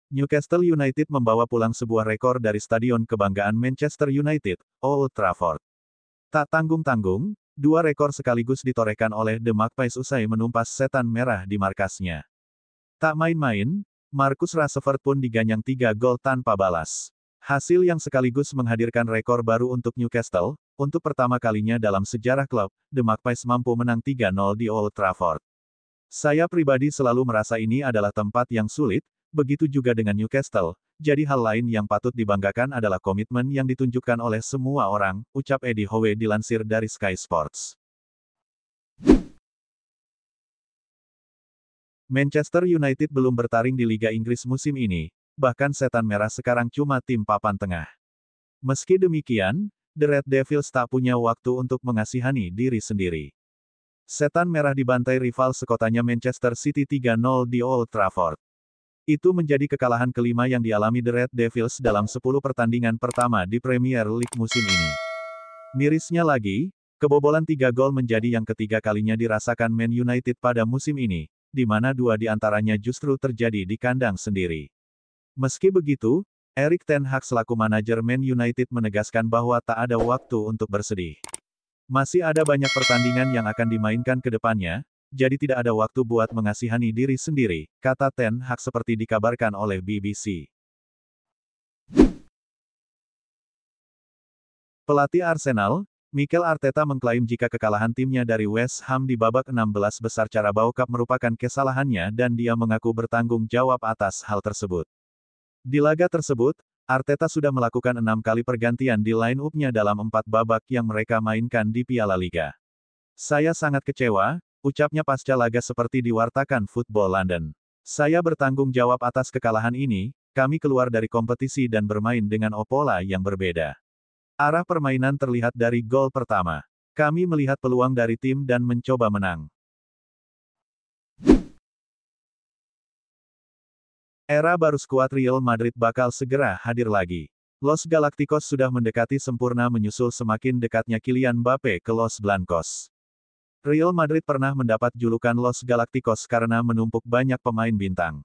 Newcastle United membawa pulang sebuah rekor dari Stadion Kebanggaan Manchester United, Old Trafford. Tak tanggung-tanggung, dua rekor sekaligus ditorehkan oleh The Magpies usai menumpas setan merah di markasnya. Tak main-main, Marcus Rashford pun diganyang 3 gol tanpa balas. Hasil yang sekaligus menghadirkan rekor baru untuk Newcastle, untuk pertama kalinya dalam sejarah klub, The Magpies mampu menang 3-0 di Old Trafford. Saya pribadi selalu merasa ini adalah tempat yang sulit, begitu juga dengan Newcastle, jadi hal lain yang patut dibanggakan adalah komitmen yang ditunjukkan oleh semua orang, ucap Eddie Howe dilansir dari Sky Sports. Manchester United belum bertaring di Liga Inggris musim ini, bahkan setan merah sekarang cuma tim papan tengah. Meski demikian, The Red Devils tak punya waktu untuk mengasihani diri sendiri. Setan merah dibantai rival sekotanya Manchester City 3-0 di Old Trafford. Itu menjadi kekalahan kelima yang dialami The Red Devils dalam 10 pertandingan pertama di Premier League musim ini. Mirisnya lagi, kebobolan 3 gol menjadi yang ketiga kalinya dirasakan Man United pada musim ini, di mana 2 di antaranya justru terjadi di kandang sendiri. Meski begitu, Erik ten Hag selaku manajer Man United menegaskan bahwa tak ada waktu untuk bersedih. Masih ada banyak pertandingan yang akan dimainkan ke depannya, jadi tidak ada waktu buat mengasihani diri sendiri, kata ten Hag seperti dikabarkan oleh BBC. Pelatih Arsenal, Mikel Arteta mengklaim jika kekalahan timnya dari West Ham di babak 16 besar Carabao Cup merupakan kesalahannya dan dia mengaku bertanggung jawab atas hal tersebut. Di laga tersebut, Arteta sudah melakukan 6 kali pergantian di line-up-nya dalam 4 babak yang mereka mainkan di Piala Liga. Saya sangat kecewa, ucapnya pasca laga seperti diwartakan Football London. Saya bertanggung jawab atas kekalahan ini, kami keluar dari kompetisi dan bermain dengan pola yang berbeda. Arah permainan terlihat dari gol pertama. Kami melihat peluang dari tim dan mencoba menang. Era baru skuad Real Madrid bakal segera hadir lagi. Los Galacticos sudah mendekati sempurna menyusul semakin dekatnya Kylian Mbappe ke Los Blancos. Real Madrid pernah mendapat julukan Los Galacticos karena menumpuk banyak pemain bintang.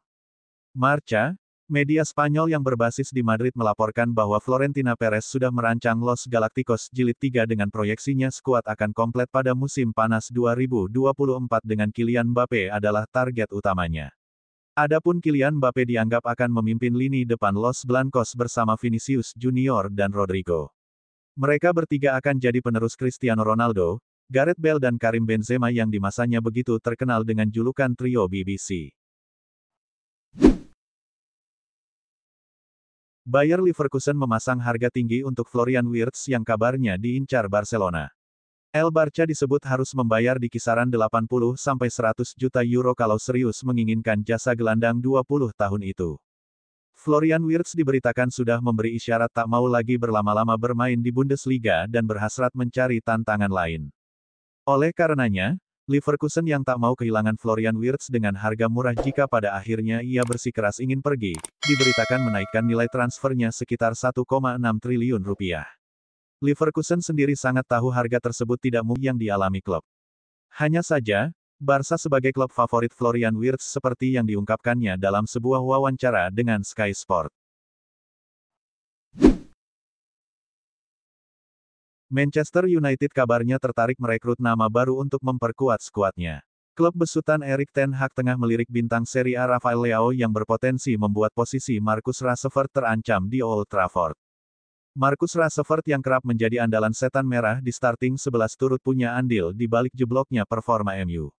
Marca, media Spanyol yang berbasis di Madrid melaporkan bahwa Florentino Perez sudah merancang Los Galacticos Jilid 3 dengan proyeksinya skuad akan komplet pada musim panas 2024 dengan Kylian Mbappe adalah target utamanya. Adapun Kylian Mbappe dianggap akan memimpin lini depan Los Blancos bersama Vinicius Junior dan Rodrigo. Mereka bertiga akan jadi penerus Cristiano Ronaldo, Gareth Bale dan Karim Benzema yang di masanya begitu terkenal dengan julukan trio BBC. Bayer Leverkusen memasang harga tinggi untuk Florian Wirtz yang kabarnya diincar Barcelona. El Barca disebut harus membayar di kisaran 80-100 juta euro kalau serius menginginkan jasa gelandang 20 tahun itu. Florian Wirtz diberitakan sudah memberi isyarat tak mau lagi berlama-lama bermain di Bundesliga dan berhasrat mencari tantangan lain. Oleh karenanya, Leverkusen yang tak mau kehilangan Florian Wirtz dengan harga murah jika pada akhirnya ia bersikeras ingin pergi, diberitakan menaikkan nilai transfernya sekitar 1,6 triliun rupiah. Leverkusen sendiri sangat tahu harga tersebut tidak mungkin yang dialami klub. Hanya saja, Barca sebagai klub favorit Florian Wirtz seperti yang diungkapkannya dalam sebuah wawancara dengan Sky Sport. Manchester United kabarnya tertarik merekrut nama baru untuk memperkuat skuadnya. Klub besutan Erik ten Hag tengah melirik bintang Serie A Rafael Leao yang berpotensi membuat posisi Marcus Rashford terancam di Old Trafford. Marcus Rashford yang kerap menjadi andalan setan merah di starting 11 turut punya andil di balik jebloknya performa MU.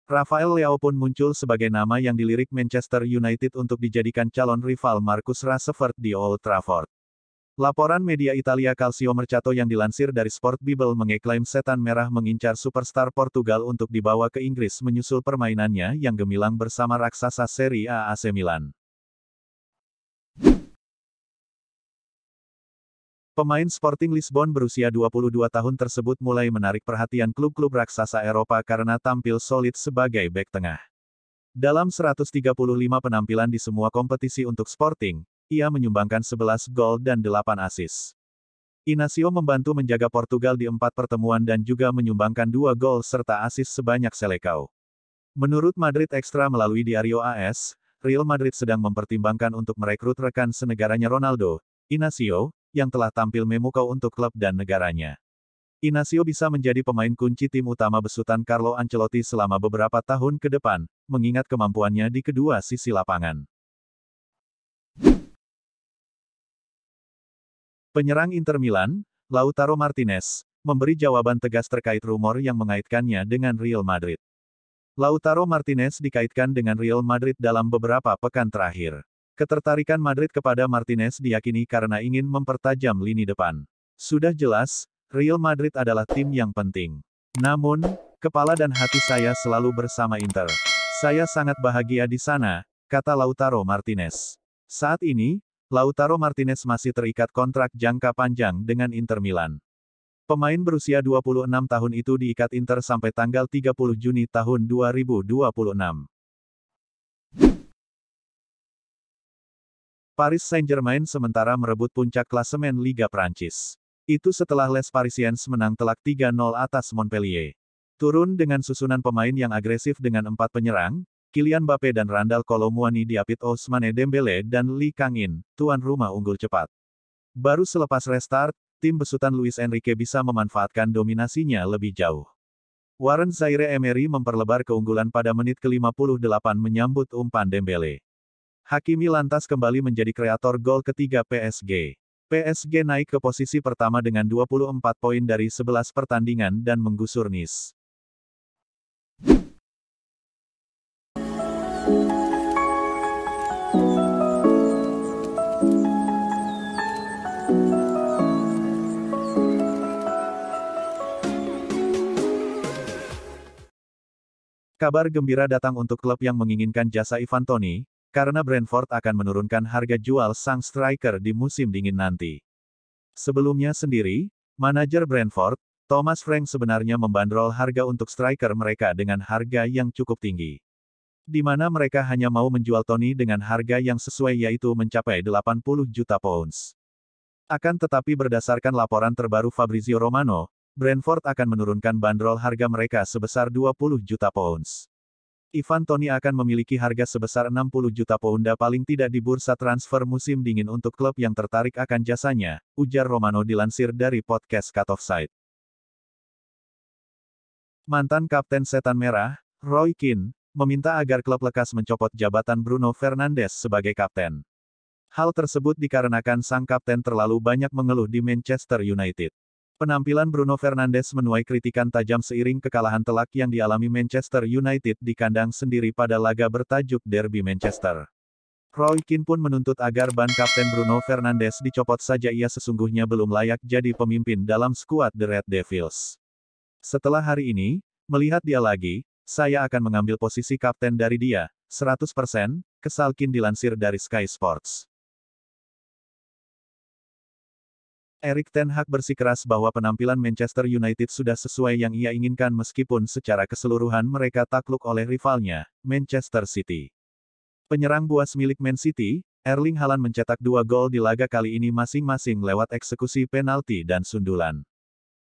Rafael Leao pun muncul sebagai nama yang dilirik Manchester United untuk dijadikan calon rival Marcus Rashford di Old Trafford. Laporan media Italia Calcio Mercato yang dilansir dari Sport Bible mengeklaim setan merah mengincar superstar Portugal untuk dibawa ke Inggris menyusul permainannya yang gemilang bersama raksasa Serie A AC Milan. Pemain Sporting Lisbon berusia 22 tahun tersebut mulai menarik perhatian klub-klub raksasa Eropa karena tampil solid sebagai bek tengah. Dalam 135 penampilan di semua kompetisi untuk Sporting, ia menyumbangkan 11 gol dan 8 assist. Inacio membantu menjaga Portugal di 4 pertemuan dan juga menyumbangkan 2 gol serta assist sebanyak Selecao. Menurut Madrid Extra melalui Diario AS, Real Madrid sedang mempertimbangkan untuk merekrut rekan senegaranya Ronaldo, Inacio, yang telah tampil memukau untuk klub dan negaranya. Inacio bisa menjadi pemain kunci tim utama besutan Carlo Ancelotti selama beberapa tahun ke depan, mengingat kemampuannya di kedua sisi lapangan. Penyerang Inter Milan, Lautaro Martinez, memberi jawaban tegas terkait rumor yang mengaitkannya dengan Real Madrid. Lautaro Martinez dikaitkan dengan Real Madrid dalam beberapa pekan terakhir. Ketertarikan Madrid kepada Martinez diyakini karena ingin mempertajam lini depan. Sudah jelas, Real Madrid adalah tim yang penting. Namun, kepala dan hati saya selalu bersama Inter. Saya sangat bahagia di sana, kata Lautaro Martinez. Saat ini, Lautaro Martinez masih terikat kontrak jangka panjang dengan Inter Milan. Pemain berusia 26 tahun itu diikat Inter sampai tanggal 30 Juni tahun 2026. Paris Saint-Germain sementara merebut puncak klasemen Liga Prancis. Itu setelah Les Parisiens menang telak 3-0 atas Montpellier. Turun dengan susunan pemain yang agresif dengan 4 penyerang, Kylian Mbappé dan Randal Kolo Muani diapit Ousmane Dembélé dan Lee Kang-in, tuan rumah unggul cepat. Baru selepas restart, tim besutan Luis Enrique bisa memanfaatkan dominasinya lebih jauh. Warren Zaïre-Emery memperlebar keunggulan pada menit ke-58 menyambut umpan Dembélé. Hakimi lantas kembali menjadi kreator gol ketiga PSG. PSG naik ke posisi pertama dengan 24 poin dari 11 pertandingan dan menggusur Nice. Kabar gembira datang untuk klub yang menginginkan jasa Ivan Toney, karena Brentford akan menurunkan harga jual sang striker di musim dingin nanti. Sebelumnya sendiri, manajer Brentford, Thomas Frank sebenarnya membandrol harga untuk striker mereka dengan harga yang cukup tinggi. Di mana mereka hanya mau menjual Toney dengan harga yang sesuai yaitu mencapai 80 juta pounds. Akan tetapi berdasarkan laporan terbaru Fabrizio Romano, Brentford akan menurunkan bandrol harga mereka sebesar 20 juta pounds. Ivan Toney akan memiliki harga sebesar 60 juta pounda paling tidak di bursa transfer musim dingin untuk klub yang tertarik akan jasanya, ujar Romano dilansir dari podcast Cut Offside. Mantan Kapten Setan Merah, Roy Keane, meminta agar klub lekas mencopot jabatan Bruno Fernandes sebagai kapten. Hal tersebut dikarenakan sang kapten terlalu banyak mengeluh di Manchester United. Penampilan Bruno Fernandes menuai kritikan tajam seiring kekalahan telak yang dialami Manchester United di kandang sendiri pada laga bertajuk Derby Manchester. Roy Keane pun menuntut agar ban kapten Bruno Fernandes dicopot saja, ia sesungguhnya belum layak jadi pemimpin dalam skuad The Red Devils. Setelah hari ini, melihat dia lagi, saya akan mengambil posisi kapten dari dia, 100%, kesal Keane dilansir dari Sky Sports. Erik ten Hag bersikeras bahwa penampilan Manchester United sudah sesuai yang ia inginkan meskipun secara keseluruhan mereka takluk oleh rivalnya, Manchester City. Penyerang buas milik Man City, Erling Haaland mencetak 2 gol di laga kali ini masing-masing lewat eksekusi penalti dan sundulan.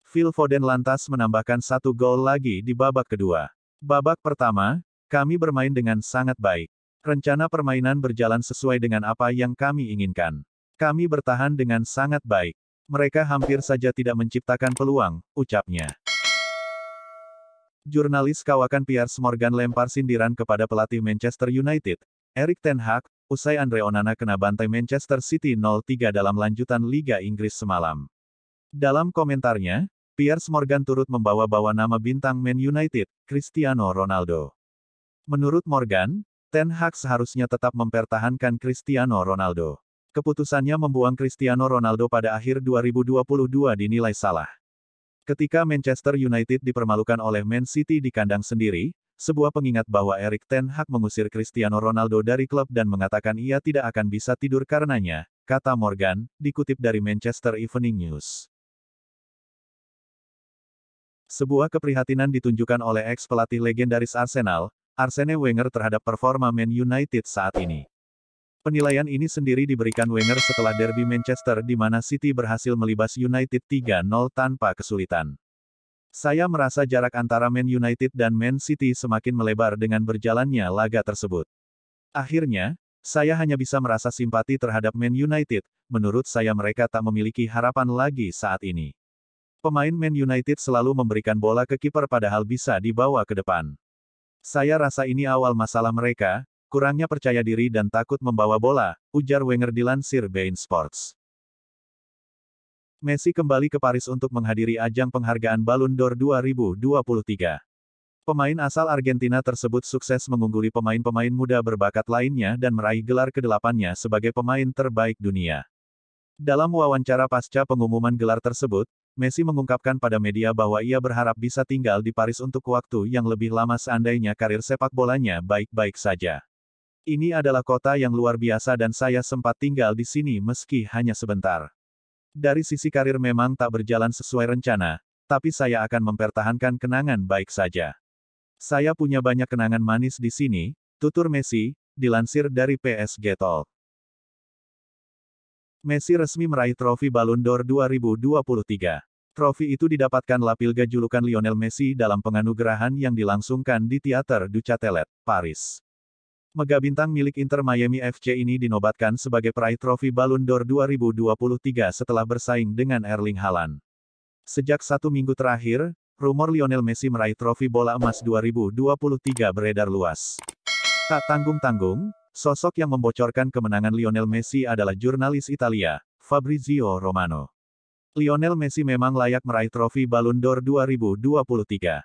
Phil Foden lantas menambahkan 1 gol lagi di babak kedua. Babak pertama, kami bermain dengan sangat baik. Rencana permainan berjalan sesuai dengan apa yang kami inginkan. Kami bertahan dengan sangat baik. Mereka hampir saja tidak menciptakan peluang, ucapnya. Jurnalis kawakan Piers Morgan lempar sindiran kepada pelatih Manchester United, Erik ten Hag, usai Andre Onana kena bantai Manchester City 0-3 dalam lanjutan Liga Inggris semalam. Dalam komentarnya, Piers Morgan turut membawa-bawa nama bintang Man United, Cristiano Ronaldo. Menurut Morgan, ten Hag seharusnya tetap mempertahankan Cristiano Ronaldo. Keputusannya membuang Cristiano Ronaldo pada akhir 2022 dinilai salah. Ketika Manchester United dipermalukan oleh Man City di kandang sendiri, sebuah pengingat bahwa Erik ten Hag mengusir Cristiano Ronaldo dari klub dan mengatakan ia tidak akan bisa tidur karenanya, kata Morgan, dikutip dari Manchester Evening News. Sebuah keprihatinan ditunjukkan oleh ex-pelatih legendaris Arsenal, Arsene Wenger terhadap performa Man United saat ini. Penilaian ini sendiri diberikan Wenger setelah derby Manchester di mana City berhasil melibas United 3-0 tanpa kesulitan. Saya merasa jarak antara Man United dan Man City semakin melebar dengan berjalannya laga tersebut. Akhirnya, saya hanya bisa merasa simpati terhadap Man United, menurut saya mereka tak memiliki harapan lagi saat ini. Pemain Man United selalu memberikan bola ke kiper padahal bisa dibawa ke depan. Saya rasa ini awal masalah mereka, kurangnya percaya diri dan takut membawa bola, ujar Wenger dilansir beIN Sports. Messi kembali ke Paris untuk menghadiri ajang penghargaan Ballon d'Or 2023. Pemain asal Argentina tersebut sukses mengungguli pemain-pemain muda berbakat lainnya dan meraih gelar ke-8-nya sebagai pemain terbaik dunia. Dalam wawancara pasca pengumuman gelar tersebut, Messi mengungkapkan pada media bahwa ia berharap bisa tinggal di Paris untuk waktu yang lebih lama seandainya karir sepak bolanya baik-baik saja. Ini adalah kota yang luar biasa dan saya sempat tinggal di sini meski hanya sebentar. Dari sisi karir memang tak berjalan sesuai rencana, tapi saya akan mempertahankan kenangan baik saja. Saya punya banyak kenangan manis di sini, tutur Messi, dilansir dari PSG Talk. Messi resmi meraih trofi Ballon d'Or 2023. Trofi itu didapatkan Lapilga julukan Lionel Messi dalam penganugerahan yang dilangsungkan di Theatre du Châtelet, Paris. Mega bintang milik Inter Miami FC ini dinobatkan sebagai peraih trofi Ballon d'Or 2023 setelah bersaing dengan Erling Haaland. Sejak 1 minggu terakhir, rumor Lionel Messi meraih trofi bola emas 2023 beredar luas. Tak tanggung-tanggung, sosok yang membocorkan kemenangan Lionel Messi adalah jurnalis Italia, Fabrizio Romano. Lionel Messi memang layak meraih trofi Ballon d'Or 2023.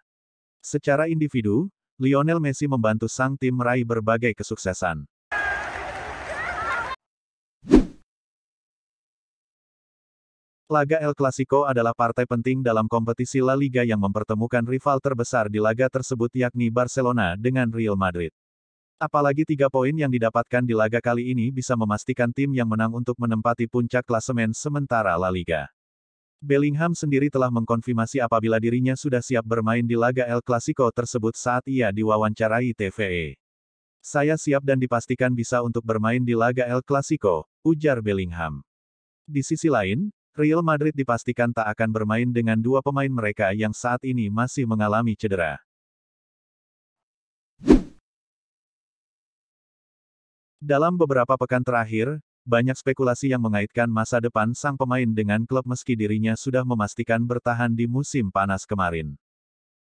Secara individu, Lionel Messi membantu sang tim meraih berbagai kesuksesan. Laga El Clasico adalah partai penting dalam kompetisi La Liga yang mempertemukan rival terbesar di laga tersebut yakni Barcelona dengan Real Madrid. Apalagi 3 poin yang didapatkan di laga kali ini bisa memastikan tim yang menang untuk menempati puncak klasemen sementara La Liga. Bellingham sendiri telah mengkonfirmasi apabila dirinya sudah siap bermain di laga El Clasico tersebut saat ia diwawancarai TVE. Saya siap dan dipastikan bisa untuk bermain di laga El Clasico, ujar Bellingham. Di sisi lain, Real Madrid dipastikan tak akan bermain dengan 2 pemain mereka yang saat ini masih mengalami cedera. Dalam beberapa pekan terakhir, banyak spekulasi yang mengaitkan masa depan sang pemain dengan klub meski dirinya sudah memastikan bertahan di musim panas kemarin.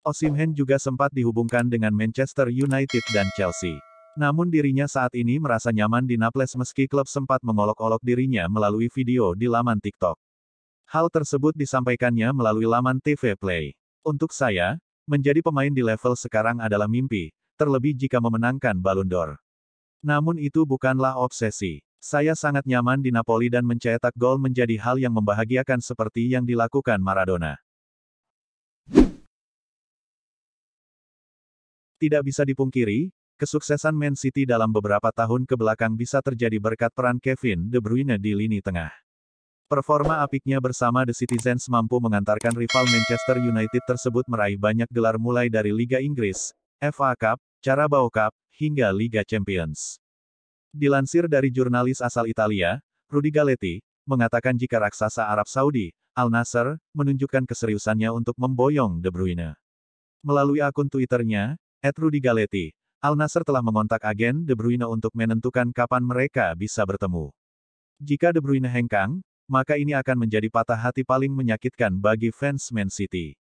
Osimhen juga sempat dihubungkan dengan Manchester United dan Chelsea. Namun dirinya saat ini merasa nyaman di Naples meski klub sempat mengolok-olok dirinya melalui video di laman TikTok. Hal tersebut disampaikannya melalui laman TV Play. Untuk saya, menjadi pemain di level sekarang adalah mimpi, terlebih jika memenangkan Ballon d'Or. Namun itu bukanlah obsesi. Saya sangat nyaman di Napoli dan mencetak gol menjadi hal yang membahagiakan seperti yang dilakukan Maradona. Tidak bisa dipungkiri, kesuksesan Man City dalam beberapa tahun kebelakang bisa terjadi berkat peran Kevin De Bruyne di lini tengah. Performa apiknya bersama The Citizens mampu mengantarkan rival Manchester United tersebut meraih banyak gelar mulai dari Liga Inggris, FA Cup, Carabao Cup, hingga Liga Champions. Dilansir dari jurnalis asal Italia, Rudy Galetti, mengatakan jika raksasa Arab Saudi, Al Nassr, menunjukkan keseriusannya untuk memboyong De Bruyne. Melalui akun Twitternya, @RudyGaletti, Al Nassr telah mengontak agen De Bruyne untuk menentukan kapan mereka bisa bertemu. Jika De Bruyne hengkang, maka ini akan menjadi patah hati paling menyakitkan bagi fans Man City.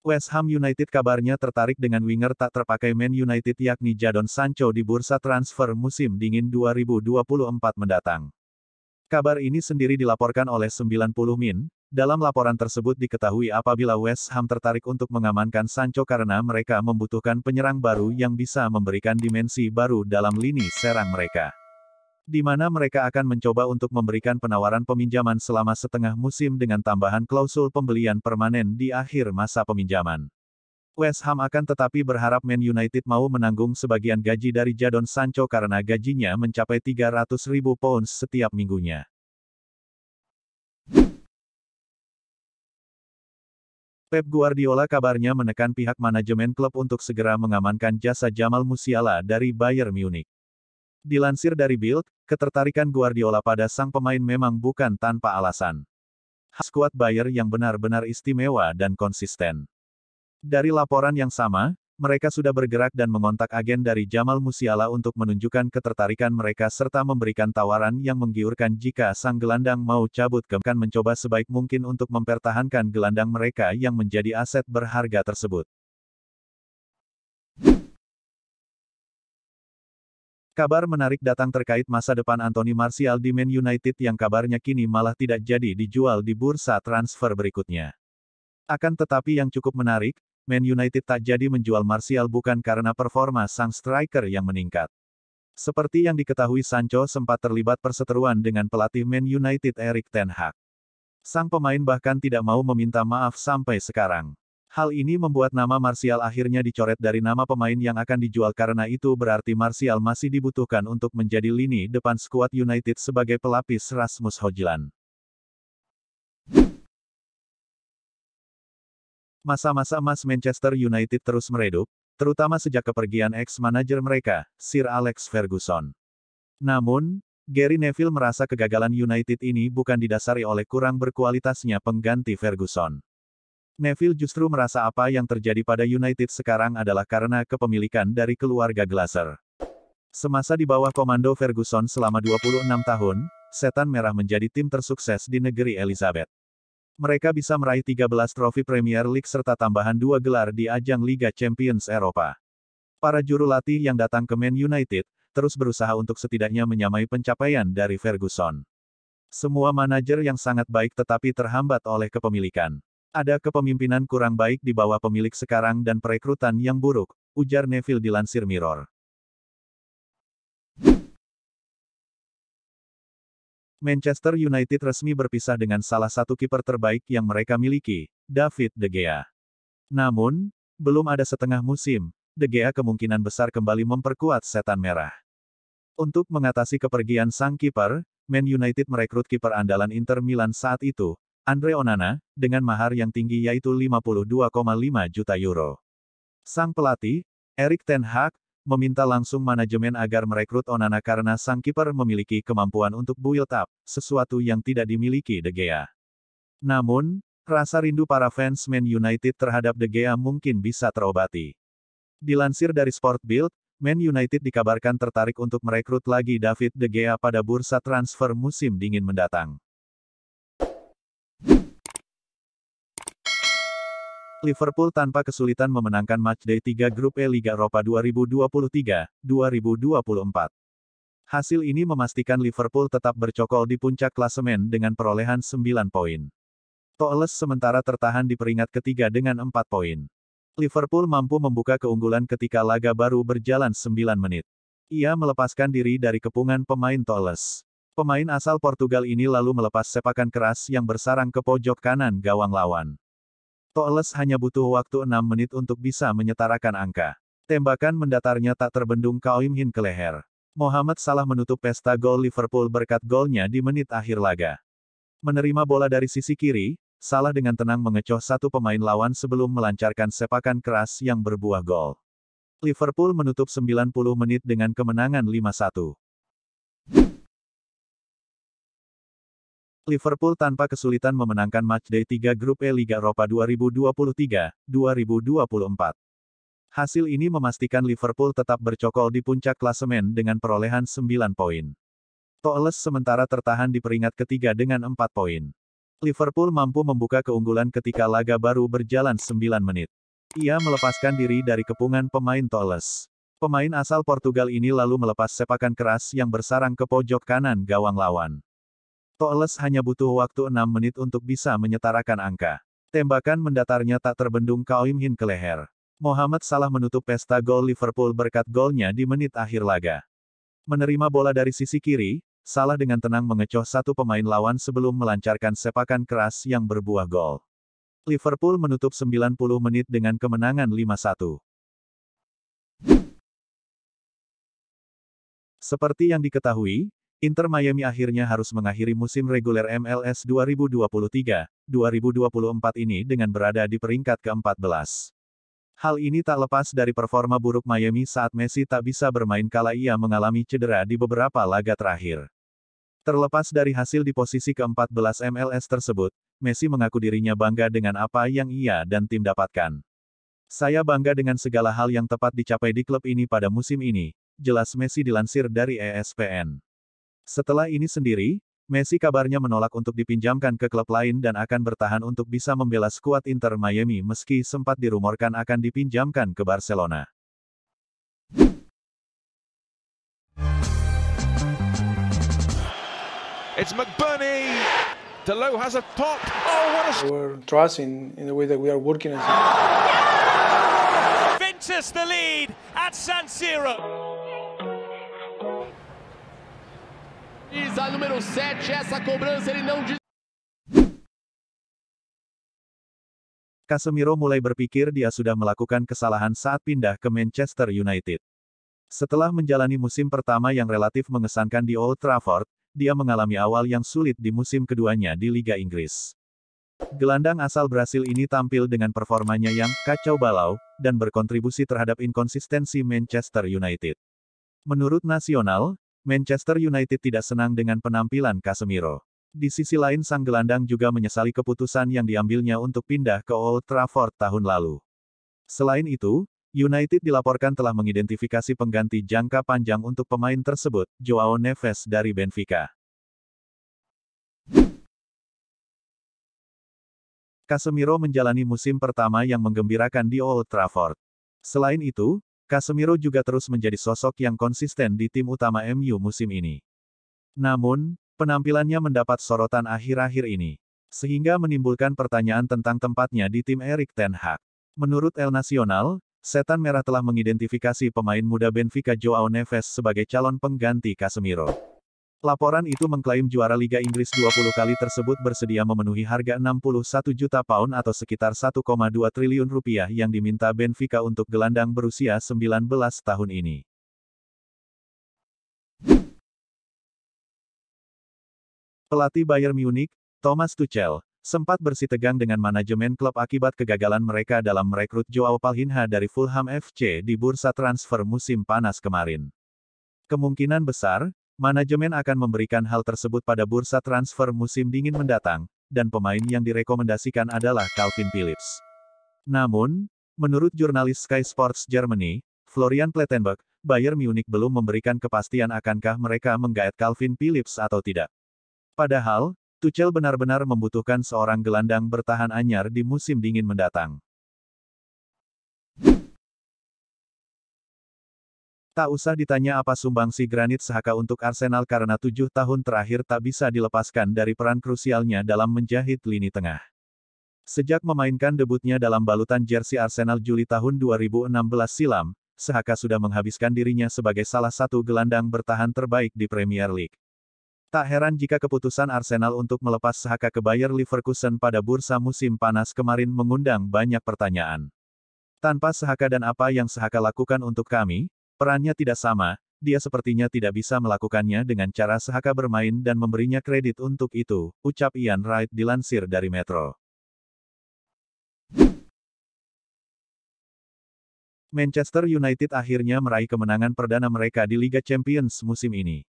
West Ham United kabarnya tertarik dengan winger tak terpakai Man United yakni Jadon Sancho di bursa transfer musim dingin 2024 mendatang. Kabar ini sendiri dilaporkan oleh 90 Min. Dalam laporan tersebut diketahui apabila West Ham tertarik untuk mengamankan Sancho karena mereka membutuhkan penyerang baru yang bisa memberikan dimensi baru dalam lini serang mereka. Di mana mereka akan mencoba untuk memberikan penawaran peminjaman selama setengah musim dengan tambahan klausul pembelian permanen di akhir masa peminjaman. West Ham akan tetapi berharap Man United mau menanggung sebagian gaji dari Jadon Sancho karena gajinya mencapai 300.000 pounds setiap minggunya. Pep Guardiola kabarnya menekan pihak manajemen klub untuk segera mengamankan jasa Jamal Musiala dari Bayern Munich. Dilansir dari Bild, ketertarikan Guardiola pada sang pemain memang bukan tanpa alasan. Skuad Bayern yang benar-benar istimewa dan konsisten. Dari laporan yang sama, Mereka sudah bergerak dan mengontak agen dari Jamal Musiala untuk menunjukkan ketertarikan mereka serta memberikan tawaran yang menggiurkan jika sang gelandang mau cabut akan mencoba sebaik mungkin untuk mempertahankan gelandang mereka yang menjadi aset berharga tersebut. Kabar menarik datang terkait masa depan Anthony Martial di Man United yang kabarnya kini malah tidak jadi dijual di bursa transfer berikutnya. Akan tetapi yang cukup menarik, Man United tak jadi menjual Martial bukan karena performa sang striker yang meningkat. Seperti yang diketahui Sancho sempat terlibat perseteruan dengan pelatih Man United Erik ten Hag. Sang pemain bahkan tidak mau meminta maaf sampai sekarang. Hal ini membuat nama Martial akhirnya dicoret dari nama pemain yang akan dijual karena itu berarti Martial masih dibutuhkan untuk menjadi lini depan skuad United sebagai pelapis Rasmus Højlund. Masa-masa emas Manchester United terus meredup, terutama sejak kepergian ex-manajer mereka, Sir Alex Ferguson. Namun, Gary Neville merasa kegagalan United ini bukan didasari oleh kurang berkualitasnya pengganti Ferguson. Neville justru merasa apa yang terjadi pada United sekarang adalah karena kepemilikan dari keluarga Glazer. Semasa di bawah komando Ferguson selama 26 tahun, Setan Merah menjadi tim tersukses di negeri Elizabeth. Mereka bisa meraih 13 trofi Premier League serta tambahan 2 gelar di ajang Liga Champions Eropa. Para juru latih yang datang ke Man United, terus berusaha untuk setidaknya menyamai pencapaian dari Ferguson. Semua manajer yang sangat baik tetapi terhambat oleh kepemilikan. Ada kepemimpinan kurang baik di bawah pemilik sekarang dan perekrutan yang buruk, ujar Neville dilansir Mirror. Manchester United resmi berpisah dengan salah satu kiper terbaik yang mereka miliki, David De Gea. Namun, belum ada setengah musim, De Gea kemungkinan besar kembali memperkuat Setan Merah. Untuk mengatasi kepergian sang kiper, Man United merekrut kiper andalan Inter Milan saat itu, Andre Onana, dengan mahar yang tinggi yaitu 52,5 juta euro. Sang pelatih, Erik ten Hag, meminta langsung manajemen agar merekrut Onana karena sang kiper memiliki kemampuan untuk build up, sesuatu yang tidak dimiliki De Gea. Namun, rasa rindu para fans Man United terhadap De Gea mungkin bisa terobati. Dilansir dari Sport Bild, Man United dikabarkan tertarik untuk merekrut lagi David De Gea pada bursa transfer musim dingin mendatang. Liverpool tanpa kesulitan memenangkan matchday 3 grup E Liga Eropa 2023-2024. Hasil ini memastikan Liverpool tetap bercokol di puncak klasemen dengan perolehan 9 poin. Toeles sementara tertahan di peringkat ketiga dengan 4 poin. Liverpool mampu membuka keunggulan ketika laga baru berjalan 9 menit. Ia melepaskan diri dari kepungan pemain Toeles. Pemain asal Portugal ini lalu melepas sepakan keras yang bersarang ke pojok kanan gawang lawan. Toeles hanya butuh waktu 6 menit untuk bisa menyetarakan angka. Tembakan mendatarnya tak terbendung Kaoim Hin ke leher. Mohamed Salah menutup pesta gol Liverpool berkat golnya di menit akhir laga. Menerima bola dari sisi kiri, Salah dengan tenang mengecoh satu pemain lawan sebelum melancarkan sepakan keras yang berbuah gol. Liverpool menutup 90 menit dengan kemenangan 5-1. Liverpool tanpa kesulitan memenangkan matchday 3 grup E Liga Eropa 2023-2024. Hasil ini memastikan Liverpool tetap bercokol di puncak klasemen dengan perolehan 9 poin. Toeles sementara tertahan di peringkat ketiga dengan 4 poin. Liverpool mampu membuka keunggulan ketika laga baru berjalan 9 menit. Ia melepaskan diri dari kepungan pemain Toeles. Pemain asal Portugal ini lalu melepas sepakan keras yang bersarang ke pojok kanan gawang lawan. Toeles hanya butuh waktu 6 menit untuk bisa menyetarakan angka. Tembakan mendatarnya tak terbendung Kaoim Hin ke leher. Mohamed Salah menutup pesta gol Liverpool berkat golnya di menit akhir laga. Menerima bola dari sisi kiri, Salah dengan tenang mengecoh satu pemain lawan sebelum melancarkan sepakan keras yang berbuah gol. Liverpool menutup 90 menit dengan kemenangan 5-1. Seperti yang diketahui, Inter Miami akhirnya harus mengakhiri musim reguler MLS 2023-2024 ini dengan berada di peringkat ke-14. Hal ini tak lepas dari performa buruk Miami saat Messi tak bisa bermain kala ia mengalami cedera di beberapa laga terakhir. Terlepas dari hasil di posisi ke-14 MLS tersebut, Messi mengaku dirinya bangga dengan apa yang ia dan tim dapatkan. Saya bangga dengan segala hal yang tepat dicapai di klub ini pada musim ini, jelas Messi dilansir dari ESPN. Setelah ini sendiri, Messi kabarnya menolak untuk dipinjamkan ke klub lain dan akan bertahan untuk bisa membela skuad Inter Miami meski sempat dirumorkan akan dipinjamkan ke Barcelona. It's McBurney. Delo has a pop. Oh, what a... We're trusting in the way that we are working as Juventus the lead at San Siro. A número 7, essa cobrança ele não diz. Casemiro mulai berpikir dia sudah melakukan kesalahan saat pindah ke Manchester United. Setelah menjalani musim pertama yang relatif mengesankan di Old Trafford, dia mengalami awal yang sulit di musim keduanya di Liga Inggris. Gelandang asal Brasil ini tampil dengan performanya yang kacau balau, dan berkontribusi terhadap inkonsistensi Manchester United. Menurut Nasional, Manchester United tidak senang dengan penampilan Casemiro. Di sisi lain sang gelandang juga menyesali keputusan yang diambilnya untuk pindah ke Old Trafford tahun lalu. Selain itu, United dilaporkan telah mengidentifikasi pengganti jangka panjang untuk pemain tersebut, Joao Neves dari Benfica. Casemiro menjalani musim pertama yang menggembirakan di Old Trafford. Selain itu, Casemiro juga terus menjadi sosok yang konsisten di tim utama MU musim ini. Namun, penampilannya mendapat sorotan akhir-akhir ini, sehingga menimbulkan pertanyaan tentang tempatnya di tim Erik ten Hag. Menurut El Nacional, Setan Merah telah mengidentifikasi pemain muda Benfica Joao Neves sebagai calon pengganti Casemiro. Laporan itu mengklaim juara Liga Inggris 20 kali tersebut bersedia memenuhi harga 61 juta pound atau sekitar 1,2 triliun rupiah yang diminta Benfica untuk gelandang berusia 19 tahun ini. Pelatih Bayern Munich, Thomas Tuchel, sempat bersitegang dengan manajemen klub akibat kegagalan mereka dalam merekrut Joao Palhinha dari Fulham FC di bursa transfer musim panas kemarin. Kemungkinan besar, manajemen akan memberikan hal tersebut pada bursa transfer musim dingin mendatang, dan pemain yang direkomendasikan adalah Calvin Phillips. Namun, menurut jurnalis Sky Sports Germany, Florian Plettenberg, Bayern Munich belum memberikan kepastian akankah mereka menggaet Calvin Phillips atau tidak. Padahal, Tuchel benar-benar membutuhkan seorang gelandang bertahan anyar di musim dingin mendatang. Tak usah ditanya apa sumbangsi Granit Xhaka untuk Arsenal karena 7 tahun terakhir tak bisa dilepaskan dari peran krusialnya dalam menjahit lini tengah. Sejak memainkan debutnya dalam balutan jersey Arsenal Juli tahun 2016 silam, Xhaka sudah menghabiskan dirinya sebagai salah satu gelandang bertahan terbaik di Premier League. Tak heran jika keputusan Arsenal untuk melepas Xhaka ke Bayer Leverkusen pada bursa musim panas kemarin mengundang banyak pertanyaan. Tanpa Xhaka dan apa yang Xhaka lakukan untuk kami, perannya tidak sama, dia sepertinya tidak bisa melakukannya dengan cara Xhaka bermain dan memberinya kredit untuk itu, ucap Ian Wright dilansir dari Metro. Manchester United akhirnya meraih kemenangan perdana mereka di Liga Champions musim ini.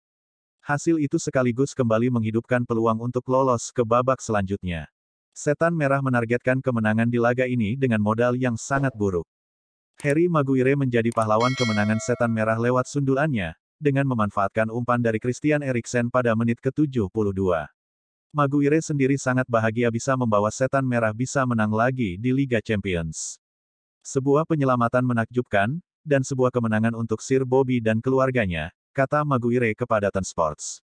Hasil itu sekaligus kembali menghidupkan peluang untuk lolos ke babak selanjutnya. Setan Merah menargetkan kemenangan di laga ini dengan modal yang sangat buruk. Harry Maguire menjadi pahlawan kemenangan Setan Merah lewat sundulannya, dengan memanfaatkan umpan dari Christian Eriksen pada menit ke-72. Maguire sendiri sangat bahagia bisa membawa Setan Merah bisa menang lagi di Liga Champions. Sebuah penyelamatan menakjubkan, dan sebuah kemenangan untuk Sir Bobby dan keluarganya, kata Maguire kepada Ten Sports.